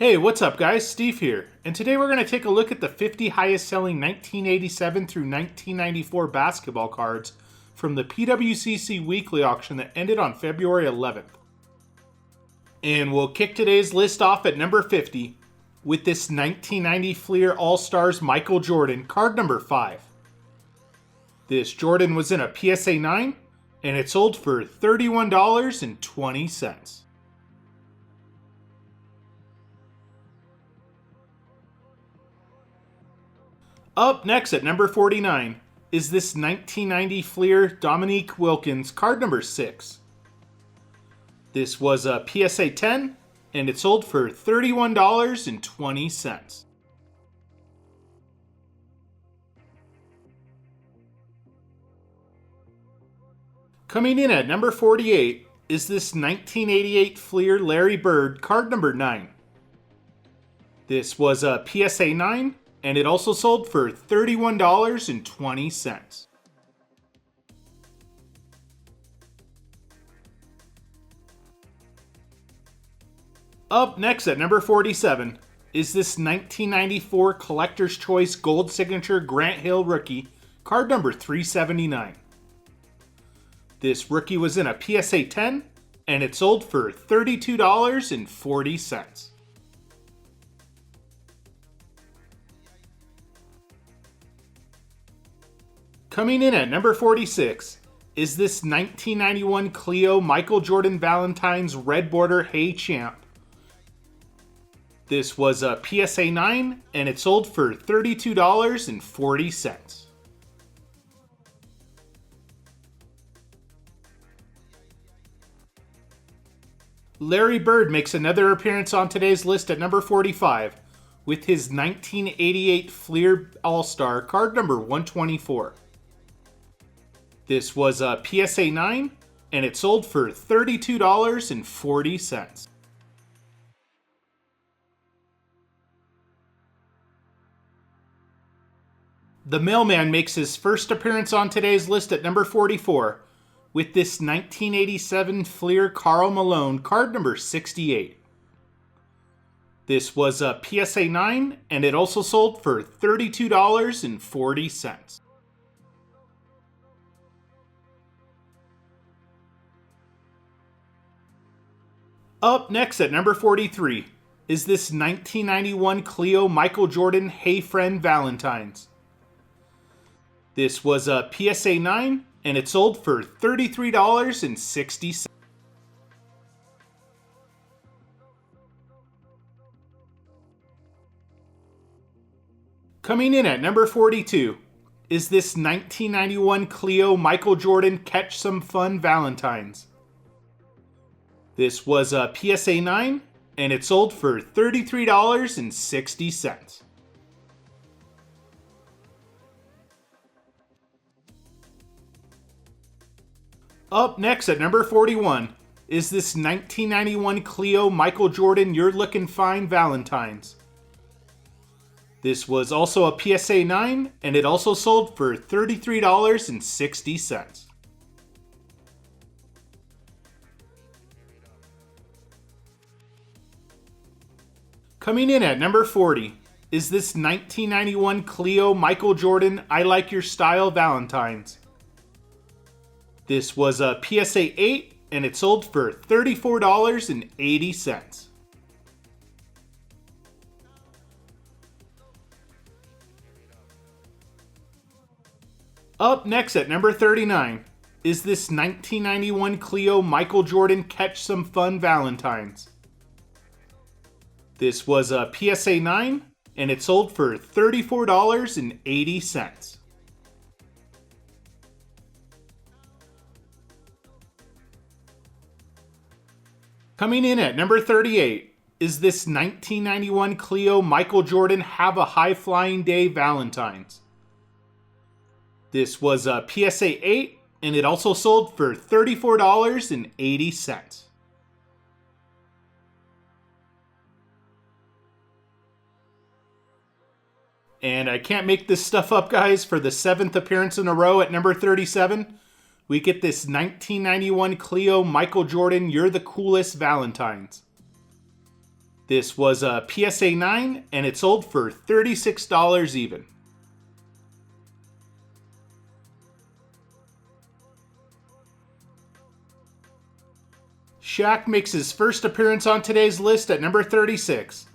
Hey, what's up guys? Steve here, and today we're going to take a look at the 50 highest selling 1987 through 1994 basketball cards from the PWCC weekly auction that ended on February 11th. And we'll kick today's list off at number 50 with this 1990 Fleer All-Stars Michael Jordan, card number 5. This Jordan was in a PSA 9, and it sold for $31.20. Up next at number 49 is this 1990 Fleer Dominique Wilkins, card number 6. This was a PSA 10, and it sold for $31.20. Coming in at number 48 is this 1988 Fleer Larry Bird, card number 9. This was a PSA 9, and it also sold for $31.20. Up next at number 47 is this 1994 Collector's Choice Gold Signature Grant Hill Rookie, card number 379. This rookie was in a PSA 10, and it sold for $32.40. Coming in at number 46 is this 1991 Clio Michael Jordan Valentine's Red Border Hey Champ. This was a PSA 9, and it sold for $32.40. Larry Bird makes another appearance on today's list at number 45 with his 1988 Fleer All-Star, card number 124. This was a PSA 9, and it sold for $32.40. The Mailman makes his first appearance on today's list at number 44 with this 1987 Fleer Karl Malone, card number 68. This was a PSA 9, and it also sold for $32.40. Up next at number 43 is this 1991 Clio Michael Jordan Hey Friend Valentine's. This was a PSA 9, and it sold for $33.60. Coming in at number 42 is this 1991 Clio Michael Jordan Catch Some Fun Valentine's. This was a PSA 9, and it sold for $33.60. Up next at number 41 is this 1991 Clio Michael Jordan You're Looking Fine Valentine's. This was also a PSA 9, and it also sold for $33.60. Coming in at number 40 is this 1991 Clio Michael Jordan I Like Your Style Valentine's. This was a PSA 8, and it sold for $34.80. Up next at number 39 is this 1991 Clio Michael Jordan Catch Some Fun Valentine's. This was a PSA 9, and it sold for $34.80. Coming in at number 38 is this 1991 Clio Michael Jordan Have a High Flying Day Valentine's. This was a PSA 8, and it also sold for $34.80. And I can't make this stuff up, guys. For the 7th appearance in a row at number 37, we get this 1991 Clio Michael Jordan You're the Coolest Valentine's. This was a PSA 9, and it sold for $36 even. Shaq makes his first appearance on today's list at number 36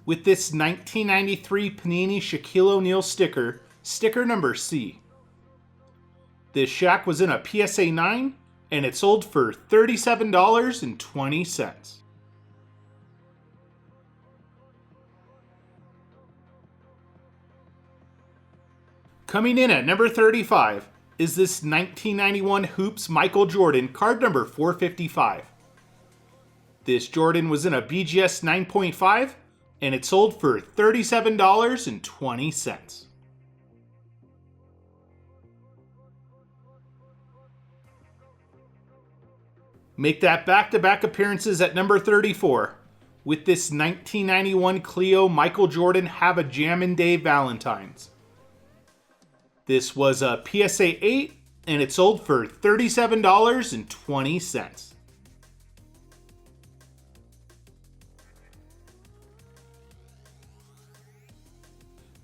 with this 1993 Panini Shaquille O'Neal sticker, sticker number C. This Shaq was in a PSA 9, and it sold for $37.20. Coming in at number 35 is this 1991 Hoops Michael Jordan, card number 455. This Jordan was in a BGS 9.5, and it sold for $37.20. Make that back-to-back appearances at number 34 with this 1991 Cleo Michael Jordan Have a Jammin' Day Valentine's. This was a PSA 8, and it sold for $37.20.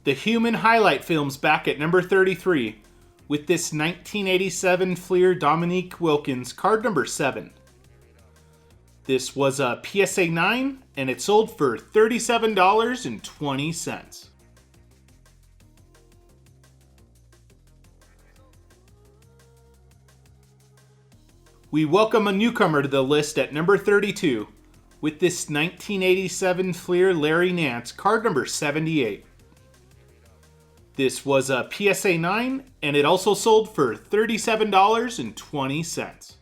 The Human highlight film's back at number 33 with this 1987 Fleer Dominique Wilkins, card number 7. This was a PSA 9, and it sold for $37.20. We welcome a newcomer to the list at number 32 with this 1987 Fleer Larry Nance, card number 78. This was a PSA 9, and it also sold for $37.20.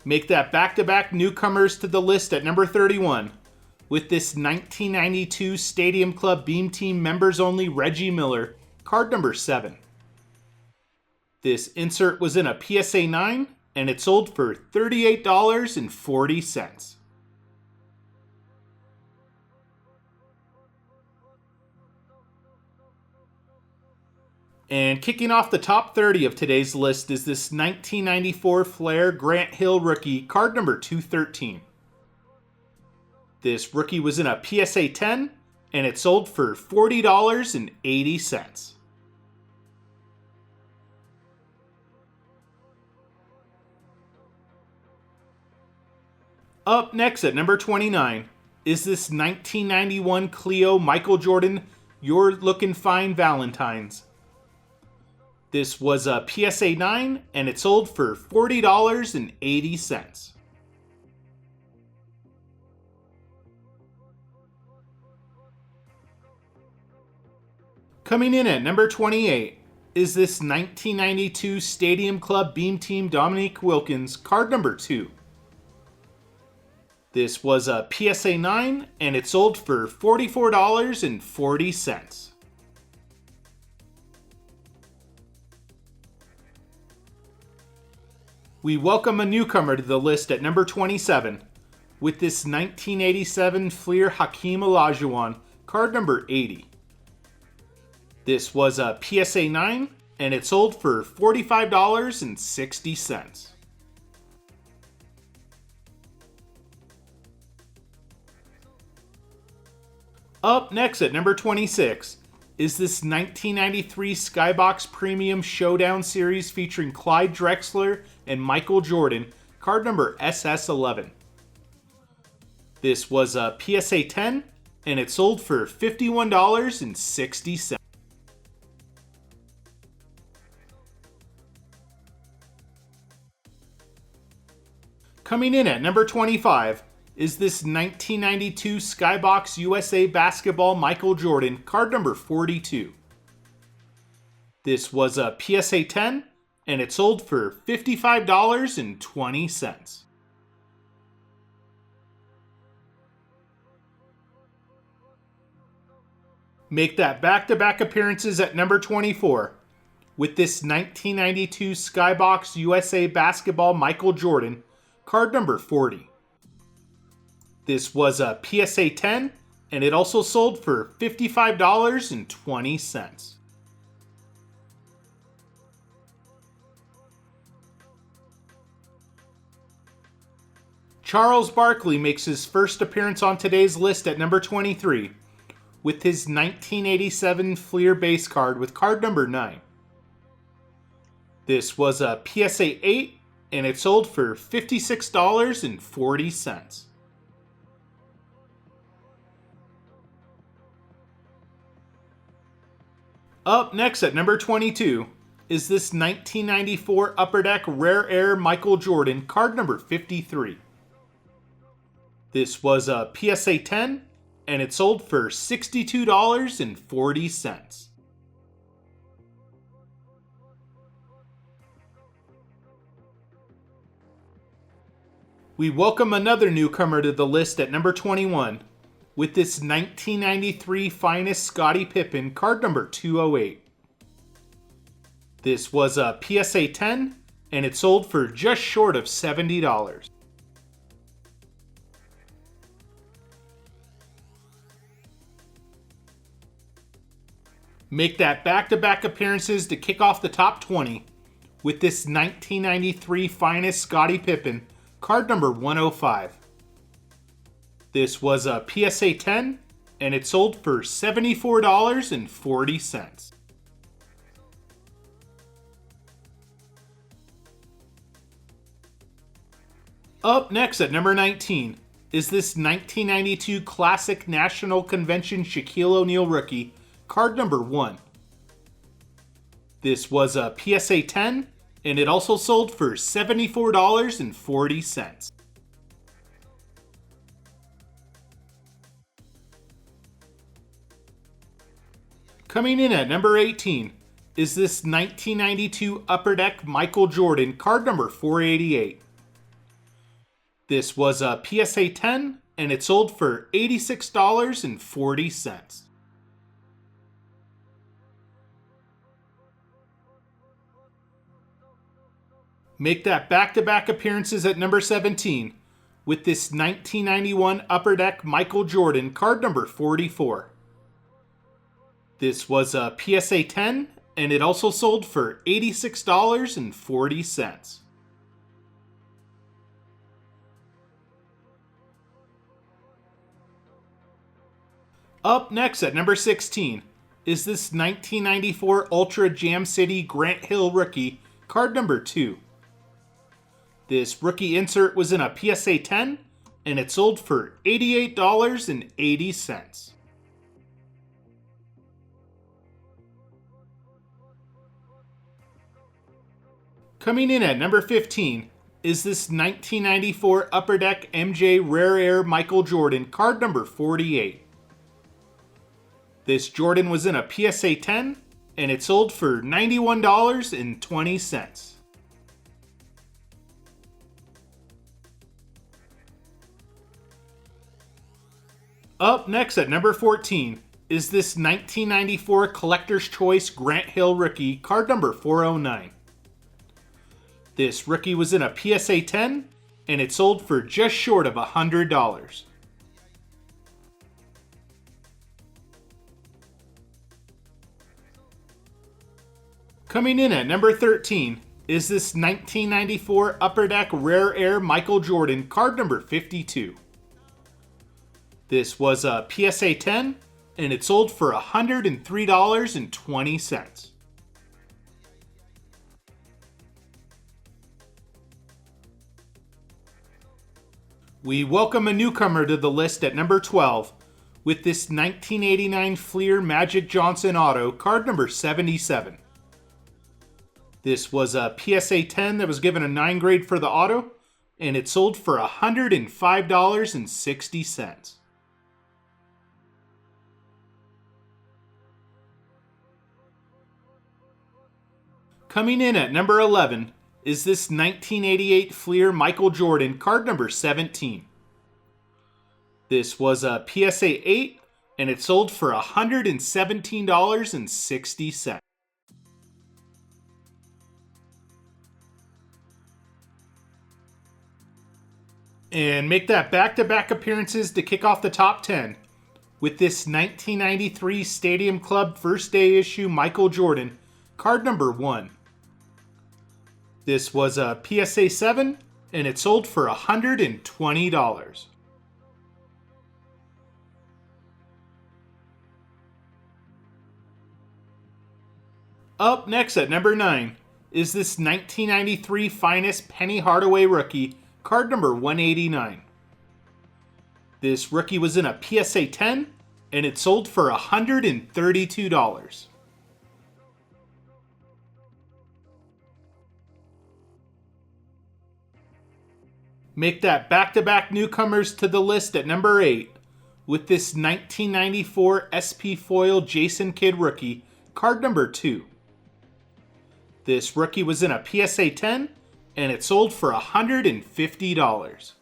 Make that back-to-back newcomers to the list at number 31 with this 1992 Stadium Club Beam Team Members Only Reggie Miller, card number 7. This insert was in a PSA 9, and it sold for $38.40. And kicking off the top 30 of today's list is this 1994 Flair Grant Hill rookie, card number 213. This rookie was in a PSA 10, and it sold for $40.80. Up next at number 29 is this 1991 Cleo Michael Jordan You're Looking Fine Valentine's. This was a PSA 9, and it sold for $40.80. Coming in at number 28 is this 1992 Stadium Club Beam Team Dominique Wilkins, card number 2. This was a PSA 9, and it sold for $44.40. We welcome a newcomer to the list at number 27 with this 1987 Fleer Hakeem Olajuwon, card number 80. This was a PSA 9, and it sold for $45.60. Up next at number 26 is this 1993 Skybox Premium Showdown Series featuring Clyde Drexler and Michael Jordan, card number SS11. This was a PSA 10, and it sold for $51.60. Coming in at number 25 is this 1992 Skybox USA Basketball Michael Jordan, card number 42. This was a PSA 10, and it sold for $55.20. Make that back-to-back appearances at number 24 with this 1992 Skybox USA Basketball Michael Jordan, card number 40. This was a PSA 10, and it also sold for $55.20. Charles Barkley makes his first appearance on today's list at number 23 with his 1987 Fleer base card with card number 9. This was a PSA 8 and it sold for $56.40. Up next at number 22 is this 1994 Upper Deck Rare Air Michael Jordan, card number 53. This was a PSA 10, and it sold for $62.40. We welcome another newcomer to the list at number 21 with this 1993 Finest Scottie Pippen, card number 208. This was a PSA 10, and it sold for just short of $70. Make that back-to-back appearances to kick off the top 20 with this 1993 Finest Scottie Pippen, card number 105. This was a PSA 10, and it sold for $74.40. Up next at number 19 is this 1992 Classic National Convention Shaquille O'Neal rookie, card number 1. This was a PSA 10, and it also sold for $74.40. Coming in at number 18 is this 1992 Upper Deck Michael Jordan, card number 488. This was a PSA 10, and it sold for $86.40. Make that back-to-back appearances at number 17 with this 1991 Upper Deck Michael Jordan, card number 44. This was a PSA 10, and it also sold for $86.40. Up next at number 16 is this 1994 Ultra Jam City Grant Hill rookie, card number 2. This rookie insert was in a PSA 10, and it sold for $88.80. Coming in at number 15 is this 1994 Upper Deck MJ Rare Air Michael Jordan, card number 48. This Jordan was in a PSA 10, and it sold for $91.20. Up next at number 14 is this 1994 Collector's Choice Grant Hill rookie, card number 409. This rookie was in a PSA 10, and it sold for just short of $100. Coming in at number 13 is this 1994 Upper Deck Rare Air Michael Jordan, card number 52. This was a PSA 10, and it sold for $103.20. We welcome a newcomer to the list at number 12 with this 1989 Fleer Magic Johnson auto, card number 77. This was a PSA 10 that was given a 9 grade for the auto, and it sold for $105.60. Coming in at number 11 is this 1988 Fleer Michael Jordan, card number 17. This was a PSA 8, and it sold for $117.60. And make that back-to-back appearances to kick off the top 10 with this 1993 Stadium Club First Day Issue Michael Jordan, card number 1. This was a PSA 7, and it sold for $120. Up next at number 9 is this 1993 Finest Penny Hardaway rookie, card number 189. This rookie was in a PSA 10, and it sold for $132. Make that back-to-back newcomers to the list at number 8 with this 1994 SP Foil Jason Kidd rookie, card number 2. This rookie was in a PSA 10, and it sold for $150.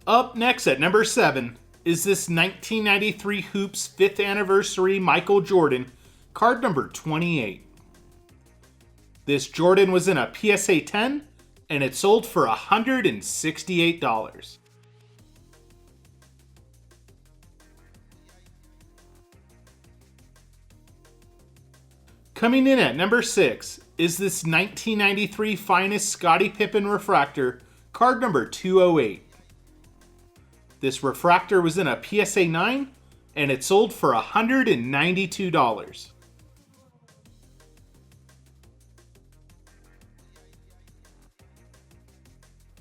Up next at number 7 is this 1993 Hoops 5th Anniversary Michael Jordan, card number 28. This Jordan was in a PSA 10, and it sold for $168. Coming in at number 6 is this 1993 Finest Scottie Pippen Refractor, card number 208. This refractor was in a PSA 9, and it sold for $192.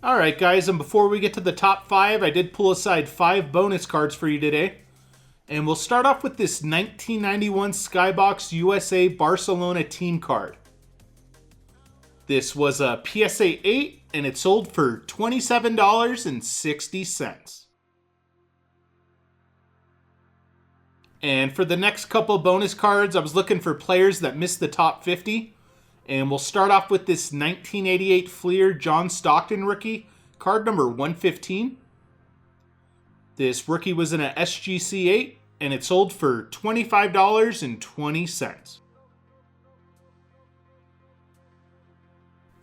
Alright guys, and before we get to the top 5, I did pull aside 5 bonus cards for you today. And we'll start off with this 1991 Skybox USA Barcelona team card. This was a PSA 8, and it sold for $27.60. And for the next couple bonus cards, I was looking for players that missed the top 50. And we'll start off with this 1988 Fleer John Stockton rookie, card number 115. This rookie was in a SGC 8, and it sold for $25.20.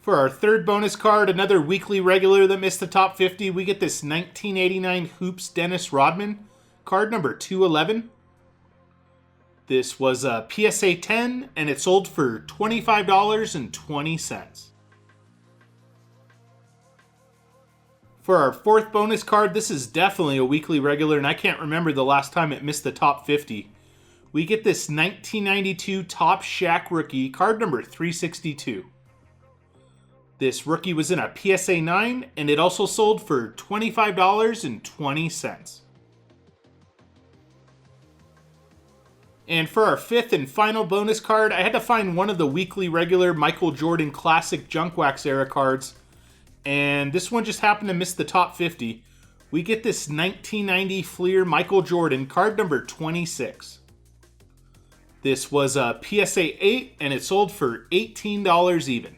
For our third bonus card, another weekly regular that missed the top 50, we get this 1989 Hoops Dennis Rodman, card number 211. This was a PSA 10, and it sold for $25.20. For our fourth bonus card, this is definitely a weekly regular, and I can't remember the last time it missed the top 50. We get this 1992 Top Shaq rookie, card number 362. This rookie was in a PSA 9, and it also sold for $25.20. And for our fifth and final bonus card, I had to find one of the weekly regular Michael Jordan Classic Junk Wax era cards. And this one just happened to miss the top 50. We get this 1990 Fleer Michael Jordan, card number 26. This was a PSA 8, and it sold for $18 even.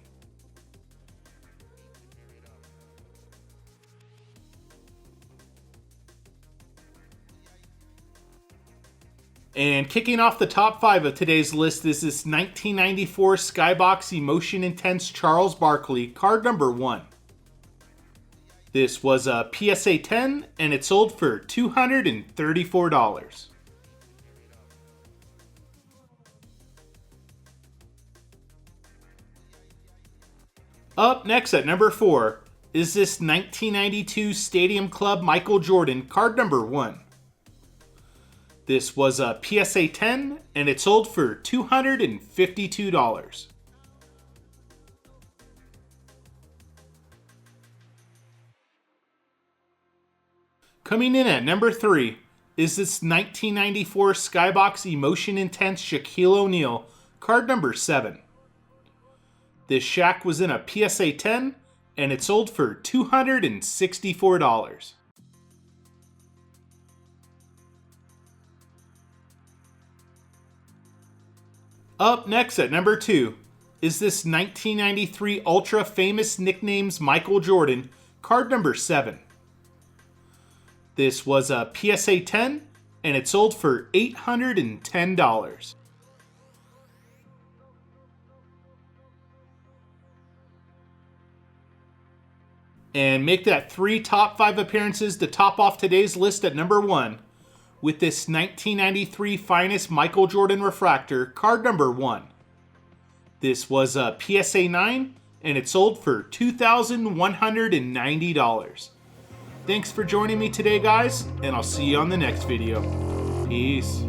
And kicking off the top 5 of today's list is this 1994 Skybox Emotion Intense Charles Barkley, card number 1. This was a PSA 10, and it sold for $234. Up next at number 4 is this 1992 Stadium Club Michael Jordan, card number 1. This was a PSA 10, and it sold for $252. Coming in at number 3 is this 1994 Skybox Emotion Intense Shaquille O'Neal, card number 7. This Shaq was in a PSA 10, and it sold for $264. Up next at number 2 is this 1993 Ultra Famous Nicknames Michael Jordan, card number 7. This was a PSA 10, and it sold for $810. And make that 3 top 5 appearances to top off today's list at number 1 with this 1993 Finest Michael Jordan refractor, card number 1. This was a PSA 9, and it sold for $2,190. Thanks for joining me today, guys, and I'll see you on the next video. Peace.